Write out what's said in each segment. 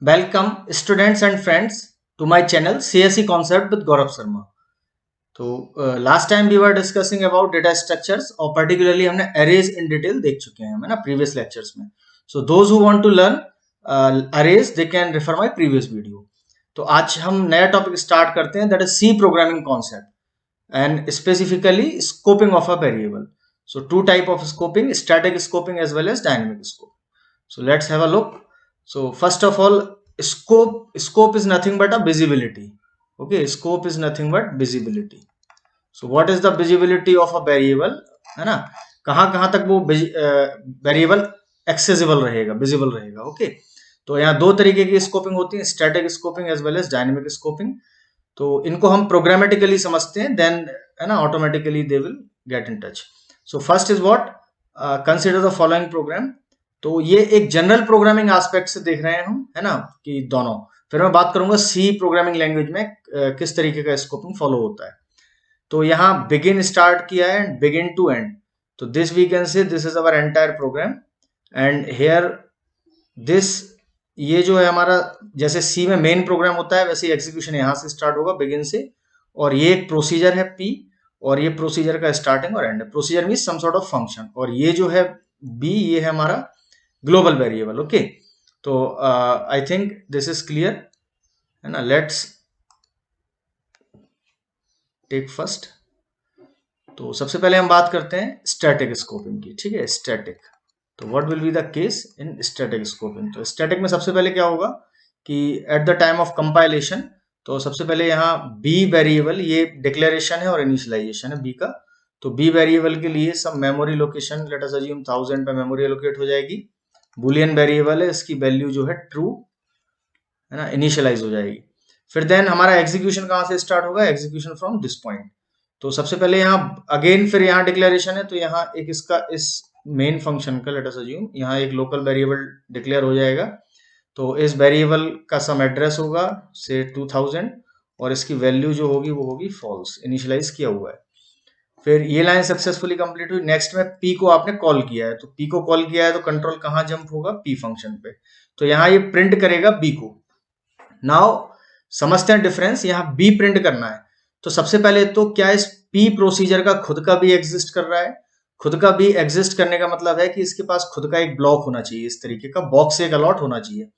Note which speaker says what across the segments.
Speaker 1: Welcome students and friends to my channel CSE Concept with Gaurav Sharma. तो last time we were discussing about data structures और particularly हमने arrays in detail देख चुके हैं, है ना, प्रीवियस लेक्चर्स में. So those who want to learn arrays they can refer my previous video. तो आज हम नया टॉपिक स्टार्ट करते हैं, that is C programming concept and specifically scoping of a variable. So two type of scoping, static scoping as well as dynamic scope. So let's have a look. So first of all, scope is nothing but a visibility. Okay, scope is nothing but visibility. So what is the visibility of a variable, है ना, कहाँ तक वो variable accessible रहेगा, visible रहेगा. Okay, तो यहाँ दो तरीके की स्कोपिंग होती है, static scoping as well as dynamic scoping. तो इनको हम प्रोग्रामेटिकली समझते हैं, देन है ना automatically they will get in touch. So first is what, consider the following program. तो ये एक जनरल प्रोग्रामिंग एस्पेक्ट से देख रहे हैं हम, है ना, कि दोनों. फिर मैं बात करूंगा सी प्रोग्रामिंग लैंग्वेज में किस तरीके का स्कोपिंग फॉलो होता है. तो यहाँ बिगिन स्टार्ट किया है एंड बिगिन टू एंड. तो this we can say this is our entire program and here this, ये जो है हमारा, जैसे सी में मेन प्रोग्राम होता है वैसे एग्जीक्यूशन यहाँ से स्टार्ट होगा बिगिन से. और ये एक प्रोसीजर है पी, और ये प्रोसीजर का स्टार्टिंग और एंड है. Procedure mean some sort of function, और ये जो है बी, ये है हमारा ग्लोबल वेरिएबल. ओके, तो I think this is clear, है ना. Let's take first. तो सबसे पहले हम बात करते हैं स्टैटिक स्कोपिंग की. ठीक है, स्टैटिक. तो what will be the case in static scoping. तो स्टैटिक में सबसे पहले क्या होगा कि at the time of compilation, तो सबसे पहले यहाँ बी वेरिएबल, ये डिक्लेरेशन है और इनिशियलाइजेशन है बी का. तो बी वेरिएबल के लिए सब memory location, late us assume 1000 पे मेमोरी एलोकेट हो जाएगी. बुलियन वेरिएबल है, इसकी वैल्यू जो है ट्रू, है ना, इनिशियलाइज हो जाएगी. फिर देन हमारा एग्जीक्यूशन कहाँ से स्टार्ट होगा, एग्जीक्यूशन फ्रॉम दिस पॉइंट. तो सबसे पहले यहाँ अगेन, फिर यहाँ डिक्लेरेशन है, तो यहाँ एक इसका इस मेन फंक्शन का, लेट अस अज्यूम यहाँ एक लोकल वेरिएबल डिक्लेयर हो जाएगा. तो इस वेरिएबल का सम एड्रेस होगा से 2000, और इसकी वैल्यू जो होगी वो होगी फॉल्स, इनिशियलाइज किया हुआ है. फिर ये लाइन सक्सेसफुली कंप्लीट हुई. नेक्स्ट में पी को आपने कॉल किया है, तो पी को कॉल किया है तो कंट्रोल कहाँ जंप होगा, पी फंक्शन पे. तो यहाँ ये प्रिंट करेगा बी को. नाउ समझते हैं डिफरेंस, यहाँ बी प्रिंट करना है. तो सबसे पहले तो क्या इस पी प्रोसीजर का खुद का भी एग्जिस्ट कर रहा है. खुद का भी एग्जिस्ट करने का मतलब है कि इसके पास खुद का एक ब्लॉक होना चाहिए, इस तरीके का बॉक्स एक अलॉट होना चाहिए.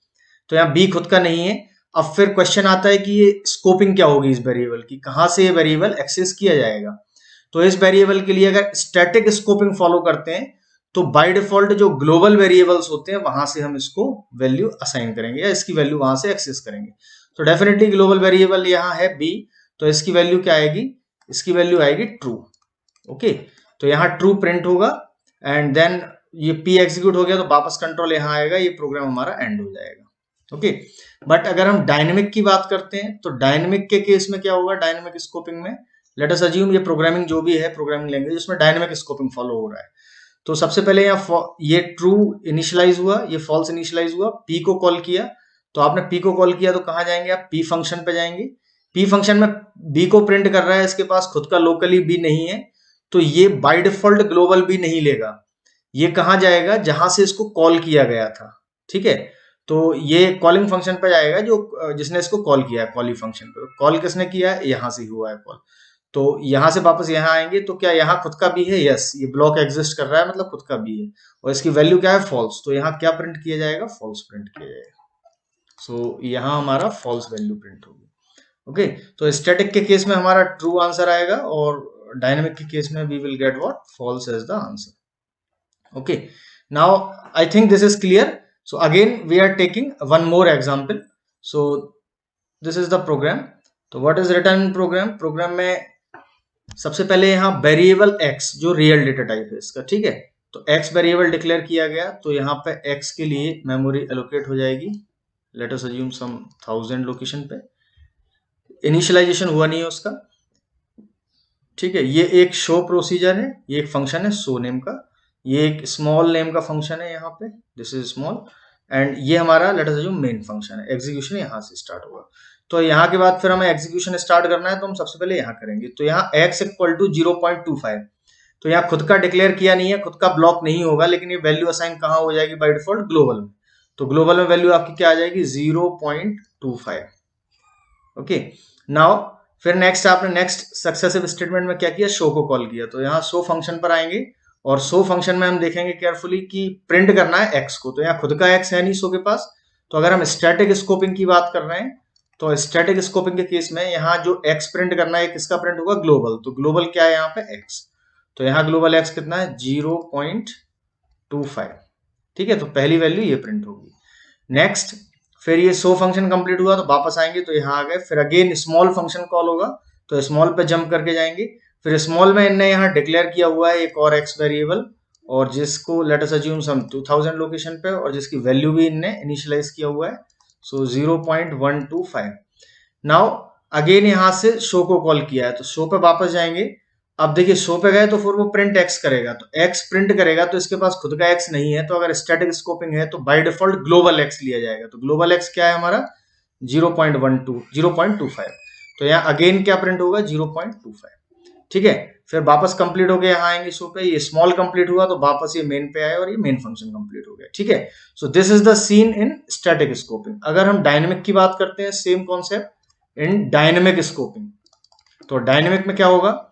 Speaker 1: तो यहाँ बी खुद का नहीं है. अब फिर क्वेश्चन आता है कि ये स्कोपिंग क्या होगी इस वेरिएबल की, कहाँ से ये वेरिएबल एक्सेस किया जाएगा. तो इस वेरिएबल के लिए अगर स्टैटिक स्कोपिंग फॉलो करते हैं तो बाय डिफॉल्ट जो ग्लोबल वेरिएबल्स होते हैं वहां से हम इसको वैल्यू असाइन करेंगे या इसकी वैल्यू वहां से एक्सेस करेंगे. तो डेफिनेटली ग्लोबल वेरिएबल यहाँ है बी, तो इसकी वैल्यू क्या आएगी, इसकी वैल्यू आएगी ट्रू. ओके, तो यहाँ ट्रू प्रिंट होगा एंड देन ये पी एग्जीक्यूट हो गया तो वापस कंट्रोल यहाँ आएगा, ये प्रोग्राम हमारा एंड हो जाएगा. ओके, बट अगर हम डायनेमिक की बात करते हैं तो डायनेमिक के केस में क्या होगा, डायनेमिक स्कोपिंग में लेट अस अज्यूम ये प्रोग्रामिंग जो भी है, प्रोग्रामिंग लैंग्वेज, उसमें डायनेमिक स्कोपिंग फॉलो हो रहा है. तो सबसे पहले यहाँ ये ट्रू इनिशियलाइज हुआ, ये फॉल्स इनिशियलाइज हुआ, पी को कॉल किया. तो आपने पी को कॉल किया तो कहाँ जाएंगे आप, पी फंक्शन पे जाएंगे. पी फंक्शन में बी को प्रिंट कर रहा है, इसके पास खुद का लोकली बी नहीं है, तो ये बाय डिफॉल्ट ग्लोबल बी नहीं लेगा. ये कहाँ जाएगा, जहां से इसको कॉल किया गया था. ठीक है, तो ये कॉलिंग फंक्शन पे जाएगा जो जिसने इसको कॉल किया है, कॉली फंक्शन पे. कॉल किसने किया है, यहाँ से हुआ है कॉल. तो यहां से वापस यहाँ आएंगे तो क्या यहाँ खुद का भी है, यस, ये ब्लॉक एग्जिस्ट कर रहा है, मतलब खुद का भी है, और इसकी वैल्यू क्या है, फॉल्स. तो यहाँ क्या प्रिंट किया जाएगा, फॉल्स प्रिंट किया जाएगा. सो यहाँ हमारा फॉल्स वैल्यू प्रिंट होगी. ओके, तो स्टैटिक के केस में हमारा ट्रू आंसर आएगा और डायनेमिक के केस में we will get what, false as the answer. Okay, now I think this is clear. So again we are taking one more example. So this is the program. तो what is written in program, program में सबसे पहले यहाँ variable x जो real data type है इसका, ठीक है, तो x वेरिएबल डिक्लेयर किया गया. तो यहाँ पे x के लिए मेमोरी एलोकेट हो जाएगी, late us assume some 1000 location पे. इनिशियलाइजेशन हुआ नहीं है उसका. ठीक है, ये एक शो प्रोसीजर है, ये एक फंक्शन है शो नेम का, ये एक स्मॉल नेम का फंक्शन है यहाँ पे, दिस इज स्मॉल, एंड ये हमारा late us assume main function है. एग्जीक्यूशन यहाँ से स्टार्ट होगा. तो यहाँ के बाद फिर हमें एग्जीक्यूशन स्टार्ट करना है, तो हम सबसे पहले यहाँ करेंगे. तो यहाँ x इक्वल टू 0.25, तो यहाँ खुद का डिक्लेयर किया नहीं है, खुद का ब्लॉक नहीं होगा, लेकिन ये वैल्यू असाइन कहाँ हो जाएगी, बाय डिफॉल्ट ग्लोबल में. तो ग्लोबल में वैल्यू आपकी क्या आ जाएगी 0.25। ओके, नाउ फिर नेक्स्ट आपने नेक्स्ट सक्सेसिव स्टेटमेंट में क्या किया, शो को कॉल किया। तो यहाँ शो फंक्शन पर आएंगे और शो फंक्शन में हम देखेंगे केयरफुली कि प्रिंट करना है एक्स को। तो यहाँ खुद का एक्स है नहीं शो के पास, तो अगर हम स्टैटिक स्कोपिंग की बात कर रहे हैं तो स्टैटिक स्कोपिंग के केस में यहाँ जो एक्स प्रिंट करना है किसका प्रिंट होगा, ग्लोबल। तो ग्लोबल क्या है यहाँ पे एक्स, तो यहाँ ग्लोबल एक्स कितना है 0.25। ठीक है, तो पहली वैल्यू ये प्रिंट होगी। नेक्स्ट फिर ये शो फंक्शन कंप्लीट हुआ तो वापस आएंगे, तो यहाँ आ गए, फिर अगेन स्मॉल फंक्शन कॉल होगा, तो स्मॉल पे जंप करके जाएंगे। फिर स्मॉल में इनने यहाँ डिक्लेयर किया हुआ है एक और एक्स वेरिएबल, और जिसको लेट अस अज्यूम सम 2000 लोकेशन पे, और जिसकी वैल्यू भी इनने इनिशियलाइज किया हुआ है, सो 0.125। नाउ अगेन यहाँ से शो को कॉल किया है, तो शो पे वापस जाएंगे। अब देखिए शो पे गए तो फिर वो प्रिंट एक्स करेगा, तो एक्स प्रिंट करेगा, तो इसके पास खुद का एक्स नहीं है, तो अगर स्टैटिक स्कोपिंग है तो बाय डिफॉल्ट ग्लोबल एक्स लिया जाएगा। तो ग्लोबल एक्स क्या है हमारा 0.25। तो यहाँ अगेन क्या प्रिंट होगा 0.25। ठीक है, फिर वापस कंप्लीट हो गया, यहाँ आएंगे शो पे, ये स्मॉल कंप्लीट हुआ तो वापस ये मेन पे आए और ये मेन फंक्शन कंप्लीट हो गया। ठीक है, सो this is the seen in static scoping. अगर हम डायनेमिक की बात करते हैं, same concept in dynamic scoping. तो डायनेमिक में क्या होगा,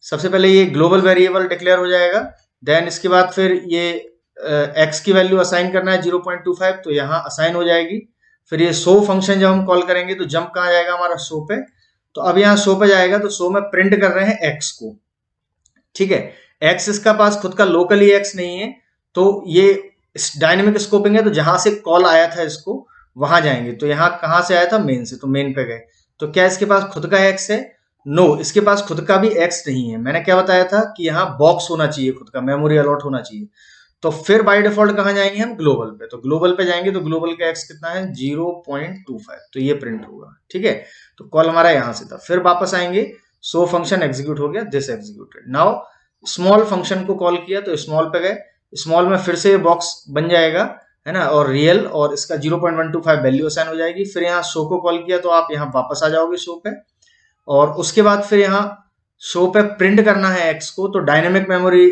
Speaker 1: सबसे पहले ये ग्लोबल वेरिएबल डिक्लेयर हो जाएगा, देन इसके बाद फिर ये एक्स की वैल्यू असाइन करना है 0.25, तो यहाँ असाइन हो जाएगी। फिर ये शो फंक्शन जब हम कॉल करेंगे तो जंप कहाँ जाएगा हमारा शो पे, तो अब यहाँ शो पे जाएगा, तो शो में प्रिंट कर रहे हैं एक्स को। ठीक है, एक्स इसका पास खुद का लोकली एक्स नहीं है, तो ये डायनेमिक स्कोपिंग है, तो जहां से कॉल आया था इसको वहां जाएंगे। तो यहाँ कहां से आया था, मेन से, तो मेन पे गए, तो क्या इसके पास खुद का एक्स है, नो इसके पास खुद का भी एक्स नहीं है। मैंने क्या बताया था कि यहाँ बॉक्स होना चाहिए, खुद का मेमोरी अलॉट होना चाहिए। तो फिर बाय डिफॉल्ट कहां जाएंगे हम, ग्लोबल पे। तो ग्लोबल पे जाएंगे तो ग्लोबल का एक्स कितना है 0.25, तो ये प्रिंट होगा। ठीक है, तो कॉल हमारा यहां से था। फिर वापस आएंगे, सो फंक्शन एग्जीक्यूट हो गया, this executed. Now small function को कॉल किया तो स्मॉल पे गए, स्मॉल में फिर से बॉक्स बन जाएगा, है ना, और रियल, और इसका 0.125 वैल्यू असाइन हो जाएगी। फिर यहाँ शो को कॉल किया तो आप यहाँ वापस आ जाओगे शो पे, और उसके बाद फिर यहाँ शो पे प्रिंट करना है एक्स को। तो डायनेमिक मेमोरी,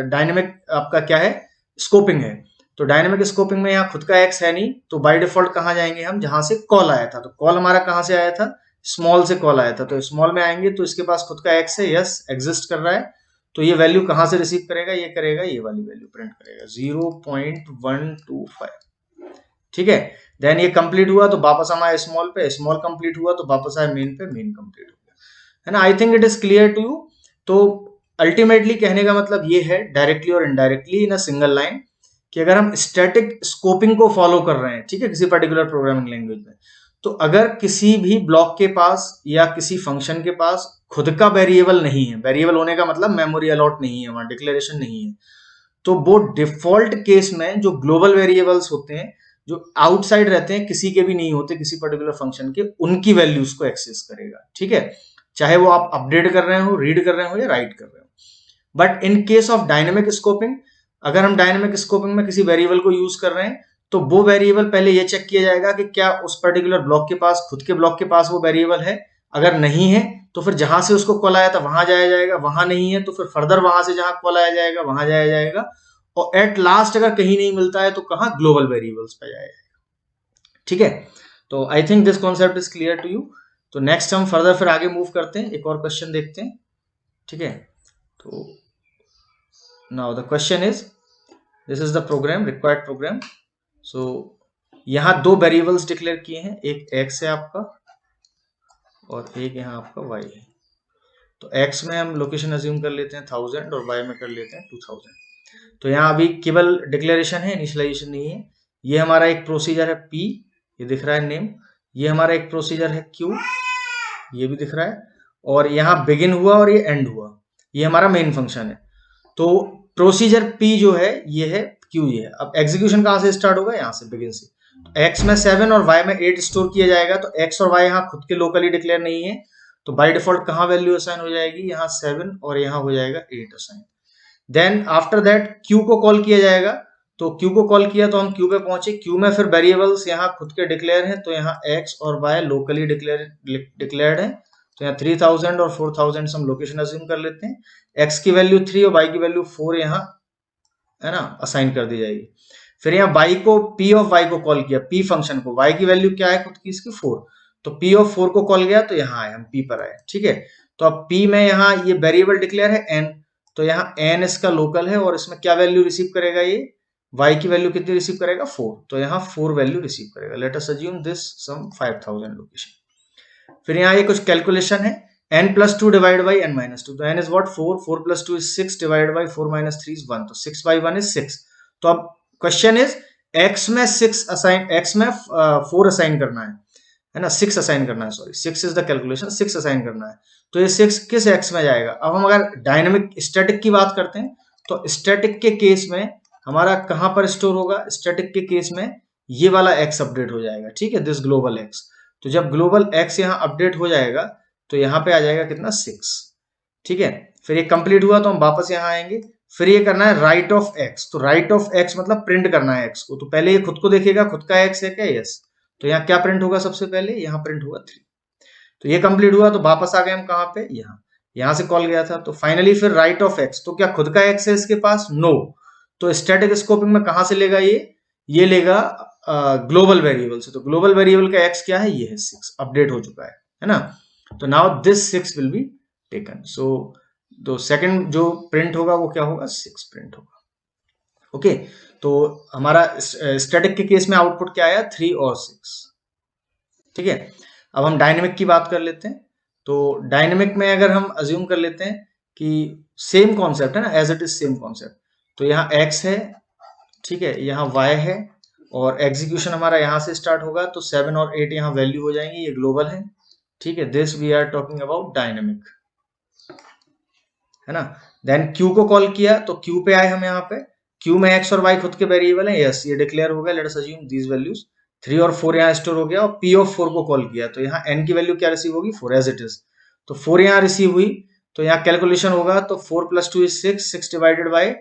Speaker 1: डायनेमिक आपका क्या है, स्कोपिंग है। तो डायनेमिक स्कोपिंग में यहाँ खुद का एक्स है नहीं, तो बाय डिफॉल्ट कहाँ जाएंगे हम, जहां से कॉल आया था। तो कॉल हमारा कहाँ से आया था, स्मॉल से कॉल आया था, तो स्मॉल में आएंगे तो इसके पास खुद का एक्स है, यस एग्जिस्ट कर रहा है। तो ये वैल्यू कहां से रिसीव करेगा, ये करेगा, ये वाली वैल्यू प्रिंट करेगा 0.125। ठीक है, देन ये कंप्लीट हुआ तो वापस हम आए स्मॉल पे, स्मॉल कंप्लीट हुआ तो वापस आए मेन पे, मेन कंप्लीट हो गया, है ना। I think it is clear to you. तो अल्टीमेटली कहने का मतलब ये है, डायरेक्टली और indirectly in a single line, कि अगर हम स्टैटिक स्कोपिंग को फॉलो कर रहे हैं, ठीक है, किसी पर्टिकुलर प्रोग्रामिंग लैंग्वेज में, तो अगर किसी भी ब्लॉक के पास या किसी फंक्शन के पास खुद का वेरिएबल नहीं है, वेरिएबल होने का मतलब मेमोरी अलॉट नहीं है, वहां डिक्लेरेशन नहीं है, तो वो डिफॉल्ट केस में जो ग्लोबल वेरिएबल्स होते हैं, जो आउटसाइड रहते हैं, किसी के भी नहीं होते किसी पर्टिकुलर फंक्शन के, उनकी वैल्यूज को एक्सेस करेगा। ठीक है, चाहे वो आप अपडेट कर रहे हो, रीड कर रहे हो या राइट कर रहे हो। But in case of dynamic scoping, अगर हम डायनेमिक स्कोपिंग में किसी वेरिएबल को यूज कर रहे हैं, तो वो वेरिएबल पहले ये चेक किया जाएगा कि क्या उस पर्टिकुलर ब्लॉक के पास, खुद के ब्लॉक के पास वो वेरिएबल है। अगर नहीं है तो फिर जहां से उसको कॉल आया था वहां जाया जाएगा, वहां नहीं है तो फिर फर्दर वहां से जहां कॉल आया जाएगा वहां जाया जाएगा, और एट लास्ट अगर कहीं नहीं मिलता है तो कहां, ग्लोबल वेरिएबल्स पे जाया जाएगा। ठीक है, तो I think this concept is clear to you. तो नेक्स्ट हम फर्दर फिर आगे मूव करते हैं, एक और क्वेश्चन देखते हैं। ठीक है, तो now the question is, this is the program, required program. So यहाँ दो वेरिएबल्स डिक्लेयर किए हैं, एक एक्स है आपका और एक यहाँ आपका y है। तो x में हम लोकेशन अज्यूम कर लेते हैं 1000 और y में कर लेते हैं 2000। तो यहाँ अभी केवल डिक्लेरेशन है, इनिशियलाइजेशन नहीं है। ये हमारा एक प्रोसीजर है p, ये दिख रहा है नेम। ये हमारा एक प्रोसीजर है q, ये भी दिख रहा है। और यहाँ बिगिन हुआ और ये एंड हुआ, ये हमारा मेन फंक्शन है। तो प्रोसीजर p जो है ये है, q ये है। अब एग्जीक्यूशन कहाँ से स्टार्ट होगा, यहाँ से, बिगिन से। x में 7 और y में 8 स्टोर किया जाएगा। तो x और y यहाँ खुद के लोकली डिक्लेयर नहीं है, तो बाय डिफॉल्ट कहाँ वैल्यू असाइन हो जाएगी, यहाँ 7 और यहाँ हो जाएगा 8 assign. Then after that q को कॉल किया जाएगा। तो q को कॉल किया तो हम q पे पहुंचे, q में फिर वेरिएबल्स यहाँ खुद के डिक्लेयर हैं, तो यहाँ x और y लोकली डिक्लेयर्ड है। तो यहाँ 3000 और 4000 हम लोकेशन अज्यूम कर लेते हैं। x की वैल्यू 3 और y की वैल्यू 4 यहाँ, है ना, असाइन कर दी जाएगी। फिर यहाँ y को p ऑफ y को कॉल किया, p फंक्शन को, y की वैल्यू क्या है खुद की इसकी 4, तो p ऑफ 4 को कॉल किया तो यहाँ आए हम p पर आए, ठीक है। तो अब p में यहाँ ये वेरिएबल डिक्लेयर है n, तो यहाँ n इसका लोकल है और इसमें क्या वैल्यू रिसीव करेगा, ये y की वैल्यू कितनी रिसीव करेगा 4, तो यहाँ 4 वैल्यू रिसीव करेगा। Let us assume this some 5000 location. फिर यहाँ ये कुछ कैलकुलेशन है, n plus 2 divided by n minus 2, तो n is what 4, 4 plus 2 is 6 divided by 4 minus 3 is 1, तो 6 by 1 is 6। तो अब क्वेश्चन इज x में 6 असाइन, x में 4 असाइन करना है ना, 6 असाइन करना है, sorry 6 is the calculation, 6 assign करना है, तो ये 6 किस x में जाएगा। अब हम अगर डायनेमिक स्टैटिक की बात करते हैं तो स्टैटिक के केस में हमारा कहां पर स्टोर होगा, स्टैटिक के केस में ये वाला x अपडेट हो जाएगा, ठीक है, दिस ग्लोबल x। तो जब ग्लोबल x यहाँ अपडेट हो जाएगा तो यहाँ पे आ जाएगा कितना 6, ठीक है। फिर ये कंप्लीट हुआ तो हम वापस यहाँ आएंगे, फिर ये करना है राइट ऑफ एक्स, तो राइट ऑफ एक्स मतलब प्रिंट करना है एक्स को, तो पहले ये खुद को देखेगा खुद का एक्स है क्या, यस, तो यहाँ क्या प्रिंट होगा, सबसे पहले यहाँ प्रिंट होगा 3। तो ये कंप्लीट हुआ तो वापस आ गए हम कहाँ पे, यहाँ से कॉल गया था, तो फाइनली फिर राइट ऑफ एक्स, तो क्या खुद का एक्स है इसके पास, नो, तो स्टैटिक स्कोपिंग में कहां से लेगा, ये लेगा ग्लोबल वेरिएबल से, तो ग्लोबल वेरिएबल का एक्स क्या है, ये है 6, अपडेट हो चुका है ना। तो now this 6 will be taken, so तो सेकंड जो प्रिंट होगा वो क्या होगा, 6 प्रिंट होगा, ओके। तो हमारा स्टैटिक के केस में आउटपुट क्या आया, 3 और 6, ठीक है। अब हम डायनेमिक की बात कर लेते हैं, तो डायनेमिक में अगर हम अज्यूम कर लेते हैं कि सेम कॉन्सेप्ट है ना, as it is same concept, तो यहाँ x है, ठीक है, यहाँ y है, और एग्जीक्यूशन हमारा यहाँ से स्टार्ट होगा, तो 7 और 8 यहाँ वैल्यू हो जाएंगी, ये ग्लोबल है, ठीक है। This we are talking about dynamic, है ना। देन q को कॉल किया तो q पे आए हम, यहाँ पे q में x और y खुद के वेरिएबल है, यस, ये डिक्लेयर हो गया, late us assume these values 3 और 4 यहाँ स्टोर हो गया, और p ऑफ 4 को कॉल किया तो यहाँ n की वैल्यू क्या रिसीव होगी, 4 एज इट इज, तो 4 यहाँ रिसीव हुई, तो यहाँ कैलकुलेशन होगा, तो 4 plus 2 is 6, 6 divided by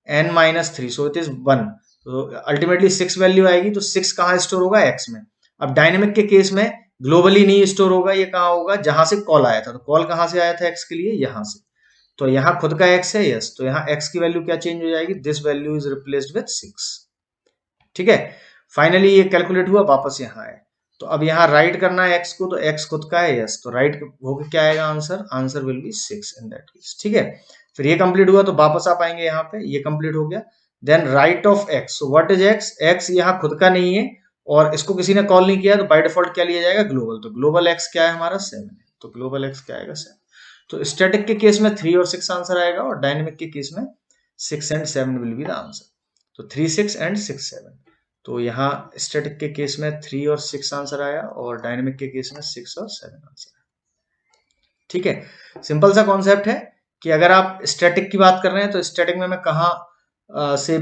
Speaker 1: n minus 3, so it is 1, तो अल्टीमेटली 6 वैल्यू आएगी, तो 6 कहाँ स्टोर होगा, x में। अब डायनेमिक के केस में ग्लोबली नहीं स्टोर होगा, ये कहाँ होगा, जहां से कॉल आया था, तो कॉल कहाँ से आया था x के लिए, यहाँ से, तो यहाँ खुद का x है, यस, तो यहाँ x की वैल्यू क्या चेंज हो जाएगी, this value is replaced with 6, ठीक है। फाइनली ये कैलकुलेट हुआ, वापस यहाँ आए, तो अब यहाँ राइट करना है x को, तो x खुद का है, यस, तो राइट होकर क्या आएगा answer, answer will be 6 in that case, ठीक है। फिर ये कंप्लीट हुआ तो वापस आप आएंगे यहाँ पे, ये कंप्लीट हो गया, then right of x, so what is x, x यहाँ खुद का नहीं है और इसको किसी ने कॉल नहीं किया, तो बाय डिफॉल्ट क्या लिया जाएगा, ग्लोबल, तो ग्लोबल x क्या है हमारा 7 है, तो ग्लोबल x क्या आएगा 7। तो स्टैटिक के केस में 3 और 6 आंसर आएगा, और डायनेमिक के केस में 6 and 7 will be the answer, तो 3 6 एंड 6 7, तो यहाँ स्टैटिक के केस में 3 और 6 आंसर आया, और डायनेमिक के केस में 6 और 7 आंसर आया, ठीक है। सिंपल सा कॉन्सेप्ट है कि अगर आप स्टैटिक की बात कर रहे हैं तो स्टैटिक में मैं कहाँ से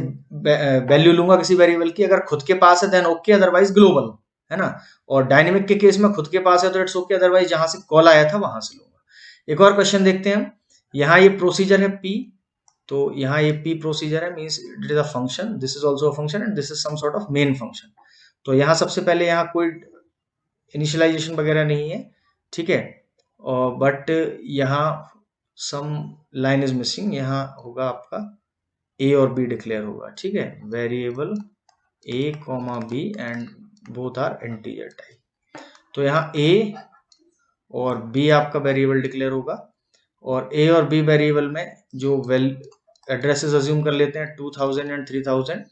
Speaker 1: वैल्यू लूंगा किसी वेरिएबल की, अगर खुद के पास है देन ओके, अदरवाइज ग्लोबल, है ना। और डायनेमिक के केस में खुद के पास है तो इट्स ओके, अदरवाइज जहां से कॉल आया था वहां से लूंगा। एक और क्वेश्चन देखते हैं हम, यहाँ ये प्रोसीजर है p, तो यहाँ ये p प्रोसीजर है, means it is a function, this is also a function and this is some sort of main function. तो यहाँ सबसे पहले यहाँ कोई इनिशियलाइजेशन वगैरह नहीं है, ठीक है, और बट यहाँ सम लाइन इज मिसिंग, यहाँ होगा आपका a और b डिक्लेयर होगा, ठीक है, variable a comma b and both are integer type, तो यहाँ a और b आपका वेरिएबल डिक्लेयर होगा, और a और b वेरिएबल में जो एड्रेसेस अज्यूम कर लेते हैं 2000 एंड 3000,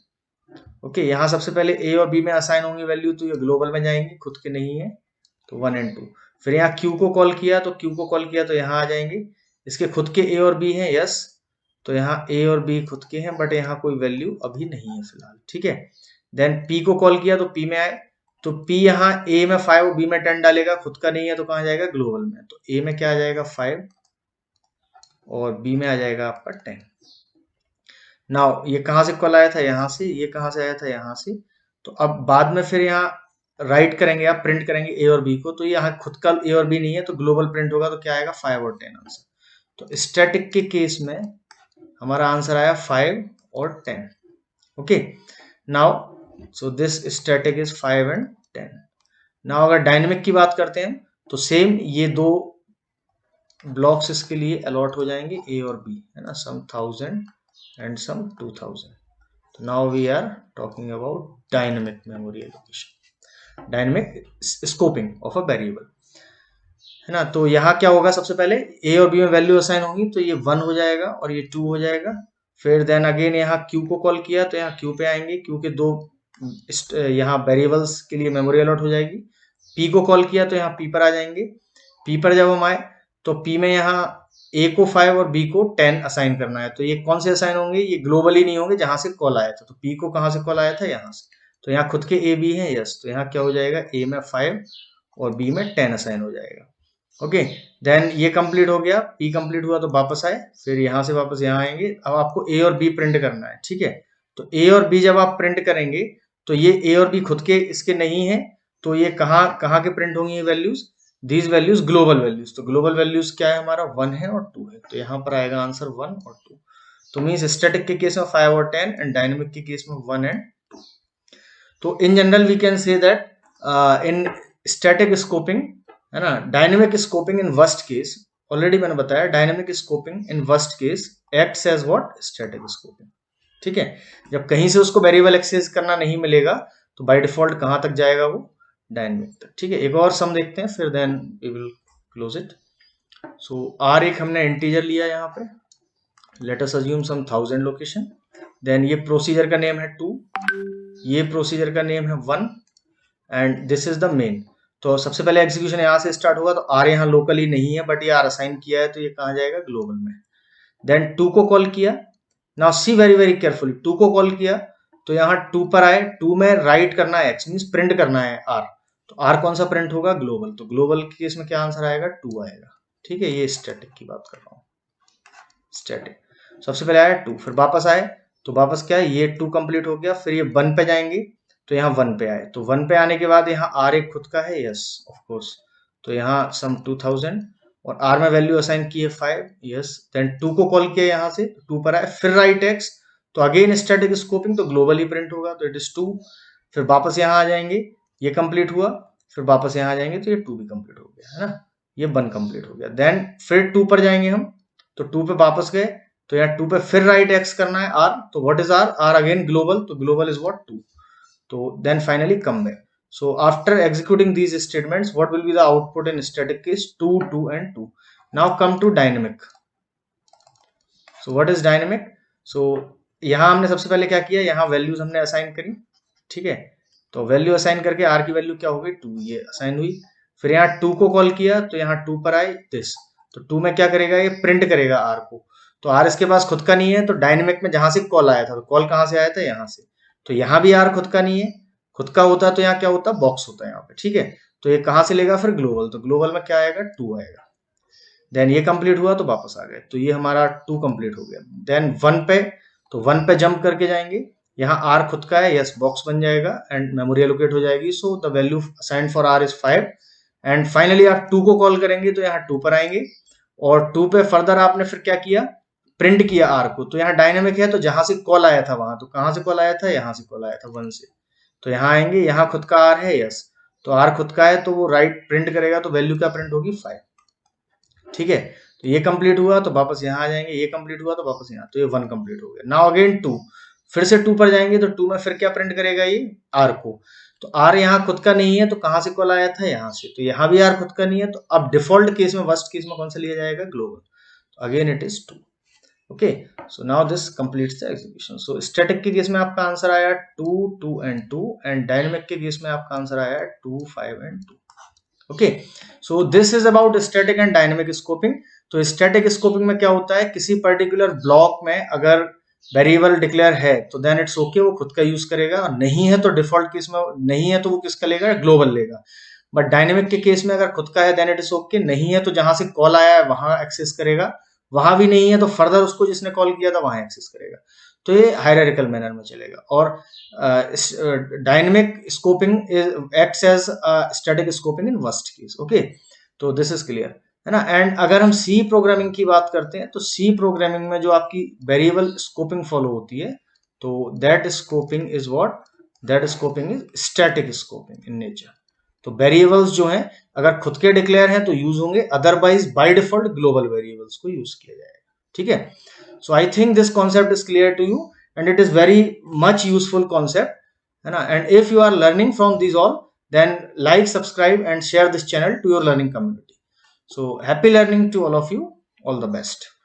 Speaker 1: ओके। यहाँ सबसे पहले a और b में असाइन होंगी वैल्यू, तो ये ग्लोबल में जाएंगी, खुद के नहीं है, तो 1 एंड 2। फिर यहाँ q को कॉल किया, तो q को कॉल किया तो यहाँ आ जाएंगे, इसके खुद के a और b हैं, यस, तो यहाँ a और b खुद के हैं, बट यहाँ कोई वैल्यू अभी नहीं है फिलहाल, ठीक है। देन p को कॉल किया तो p में आए, तो p यहाँ a में 5 b में 10 डालेगा, खुद का नहीं है तो कहाँ जाएगा, ग्लोबल में, तो a में क्या आ जाएगा 5 और b में आ जाएगा आपका 10। नाउ ये कहाँ से कॉल आया था, यहाँ से, ये कहाँ से आया था, यहाँ से, तो अब बाद में फिर यहाँ राइट करेंगे, आप प्रिंट करेंगे a और b को, तो यहाँ खुद का a और b नहीं है तो ग्लोबल प्रिंट होगा, तो क्या आएगा 5 और 10 आंसर। तो स्टैटिक के केस में हमारा आंसर आया 5 और 10, okay. Now so this static is 5 and 10। Now अगर डायनेमिक की बात करते हैं तो सेम ये दो ब्लॉक्स इसके लिए अलॉट हो जाएंगे a और b, है ना, some 1000 and some 2000, now we are talking about dynamic memory allocation, dynamic scoping of a variable, है ना। तो यहाँ क्या होगा, सबसे पहले ए और बी में वैल्यू असाइन होगी, तो ये 1 हो जाएगा और ये 2 हो जाएगा। फिर देन अगेन यहाँ क्यू को कॉल किया तो यहाँ क्यू पे आएंगे, क्यू के दो यहाँ वेरिएबल्स के लिए मेमोरी अलॉट हो जाएगी। पी को कॉल किया तो यहाँ पी पर आ जाएंगे। पी पर जब हम आए तो पी में यहाँ ए को 5 और बी को 10 असाइन करना है। तो ये कौन से असाइन होंगे, ये ग्लोबली नहीं होंगे जहां से कॉल आया था। तो पी को कहां से कॉल आया था, यहाँ से। तो यहाँ खुद के ए बी है, यस। तो यहाँ क्या हो जाएगा, ए में 5 और बी में 10 असाइन हो जाएगा। ओके, देन ये कंप्लीट हो गया, पी कंप्लीट हुआ तो वापस आए, फिर यहाँ से वापस यहाँ आएंगे। अब आपको ए और बी प्रिंट करना है, ठीक है। तो ए और बी जब आप प्रिंट करेंगे तो ये ए और बी खुद के इसके नहीं है, तो ये कहाँ कहाँ के प्रिंट होंगी ये values, these values global values. तो ग्लोबल वैल्यूज क्या है हमारा, 1 है और 2 है। तो यहाँ पर आएगा आंसर 1 और 2। तो मीन्स स्टैटिक के केस में 5 और 10 एंड डायनेमिक के केस में 1 एंड 2। तो in general we can say that in static scoping, है ना, dynamic scoping in worst case, already मैंने बताया dynamic scoping in worst case acts as what, static scoping. ठीक है, जब कहीं से उसको वेरिएबल एक्सेस करना नहीं मिलेगा तो बाय डिफॉल्ट कहां तक जाएगा वो, डायनेमिक तक। ठीक है, एक और सम देखते हैं फिर then we will close it. So r एक हमने इंटीजर लिया यहाँ पे, let us assume some 1000 location. Then ये प्रोसीजर का नेम है 2, ये प्रोसीजर का नेम है 1 and this is the main. तो सबसे पहले एग्जीक्यूशन यहाँ से स्टार्ट होगा, तो आर यहाँ लोकली नहीं है बट ये आर असाइन किया है, तो ये कहाँ जाएगा, ग्लोबल में। देन 2 को कॉल किया, now see very very carefully, 2 को कॉल किया तो यहाँ 2 पर आए, 2 में राइट करना है एक्स, मीन्स प्रिंट करना है आर। तो आर कौन सा प्रिंट होगा, ग्लोबल। तो ग्लोबल के केस में क्या आंसर आएगा, 2 आएगा। ठीक है, ये स्टैटिक की बात कर रहा हूँ, स्टैटिक। सबसे पहले आया 2, फिर वापस आए तो वापस क्या है, ये 2 कंप्लीट हो गया, फिर ये 1 पे जाएंगे तो यहाँ 1 पे आए। तो 1 पे आने के बाद यहाँ आर एक खुद का है, यस ऑफ कोर्स। तो यहाँ सम 2000 और आर में वैल्यू असाइन की है 5, यस। देन 2 को कॉल किया यहाँ से, 2 पर आए, फिर राइट एक्स, तो अगेन स्टैटिक स्कोपिंग, तो ग्लोबली प्रिंट होगा, तो इट इज 2। फिर वापस यहाँ आ जाएंगे, ये कंप्लीट हुआ, फिर वापस यहाँ आ जाएंगे तो ये 2 भी कंप्लीट हो गया, है ना, ये 1 कंप्लीट हो गया। देन फिर 2 पर जाएंगे हम, तो 2 पे वापस गए, तो यहाँ 2 पे फिर राइट एक्स करना है आर, तो what is r, r again global, तो ग्लोबल इज व्हाट, 2। तो then finally come back. So after executing these statements, what will be the output in static case, 2, 2 and 2. Now come to dynamic. So what is dynamic? So यहाँ हमने सबसे पहले क्या किया, यहाँ values हमने assign करी, ठीक है। तो वैल्यू असाइन करके आर की वैल्यू क्या हो गई, 2, ये असाइन हुई। फिर यहाँ 2 को कॉल किया तो यहाँ 2 पर आए दिस, तो 2 में क्या करेगा, ये प्रिंट करेगा आर को। तो आर इसके पास खुद का नहीं है, तो डायनेमिक में जहां से कॉल आया था, तो कॉल कहां से आया था, यहाँ से। तो यहाँ भी आर खुद का नहीं है, खुद का होता तो यहाँ क्या होता, बॉक्स होता है यहाँ पे, ठीक है। तो ये कहां से लेगा फिर, ग्लोबल, तो ग्लोबल में क्या आएगा, 2 आएगा। देन ये कंप्लीट हुआ तो वापस आ गए, तो ये हमारा 2 कंप्लीट हो गया। देन 1 पे, तो 1 पे जंप करके जाएंगे, यहाँ आर खुद का है, यस, बॉक्स बन जाएगा एंड मेमोरी एलोकेट हो जाएगी। So the value assigned for r is 5 and finally आप 2 को कॉल करेंगे तो यहाँ 2 पर आएंगे और 2 पे फर्दर आपने फिर क्या किया, प्रिंट किया आर को। तो यहाँ डायनेमिक है, तो जहां से कॉल आया था वहां, तो कहां से कॉल आया था, यहाँ से कॉल आया था 1 से, तो यहाँ आएंगे, यहाँ खुद का आर है, यस, तो आर खुद का है तो वो राइट प्रिंट करेगा, तो वैल्यू क्या प्रिंट होगी, 5। ठीक है, तो ये कंप्लीट हुआ तो वापस यहाँ आ जाएंगे, ये कंप्लीट हुआ तो वापस यहाँ, तो ये 1 कंप्लीट हो गया। नाउ अगेन 2, फिर से 2 पर जाएंगे तो 2 में फिर क्या प्रिंट करेगा, ये आर को। तो आर यहाँ खुद का नहीं है, तो कहां से कॉल आया था, यहाँ से, तो यहाँ भी आर खुद का नहीं है, तो अब डिफॉल्ट केस में, वर्स्ट केस में कौन सा लिया जाएगा, ग्लोबल। तो again it is 2। Okay, so now this completes the execution. So static के केस में आपका आंसर आया 2, 2 एंड 2 एंड डायनेमिक के केस में आपका आंसर आया 2, 5 and 2। Okay, so this is about static and dynamic scoping. तो स्टैटिक स्कोपिंग में क्या होता है, किसी पर्टिकुलर ब्लॉक में अगर वेरिएबल डिक्लेयर है तो देन इट्स ओके, वो खुद का यूज करेगा, और नहीं है तो डिफॉल्ट केस में नहीं है तो वो किसका लेगा, ग्लोबल लेगा। बट डायनेमिक के केस में अगर खुद का है देन इट इज ओके, नहीं है तो जहां से कॉल आया है वहां एक्सेस करेगा, वहां भी नहीं है तो फर्दर उसको जिसने कॉल किया था वहां एक्सेस करेगा। तो ये हायरार्किकल मैनर में चलेगा। और dynamic scoping acts as static scoping in worst case. Okay, तो दिस इज क्लियर, है ना। एंड अगर हम सी प्रोग्रामिंग की बात करते हैं तो सी प्रोग्रामिंग में जो आपकी वेरिएबल स्कोपिंग फॉलो होती है, तो that scoping is what, that scoping is static scoping in nature. तो वेरिएबल्स जो हैं अगर खुद के डिक्लेयर हैं तो यूज होंगे, otherwise by default global variables को यूज किया जाएगा। ठीक है, so I think this concept is clear to you and it is very much useful concept, है ना. And if you are learning from these all, then like, subscribe and share this channel to your learning community. So happy learning to all of you. All the best.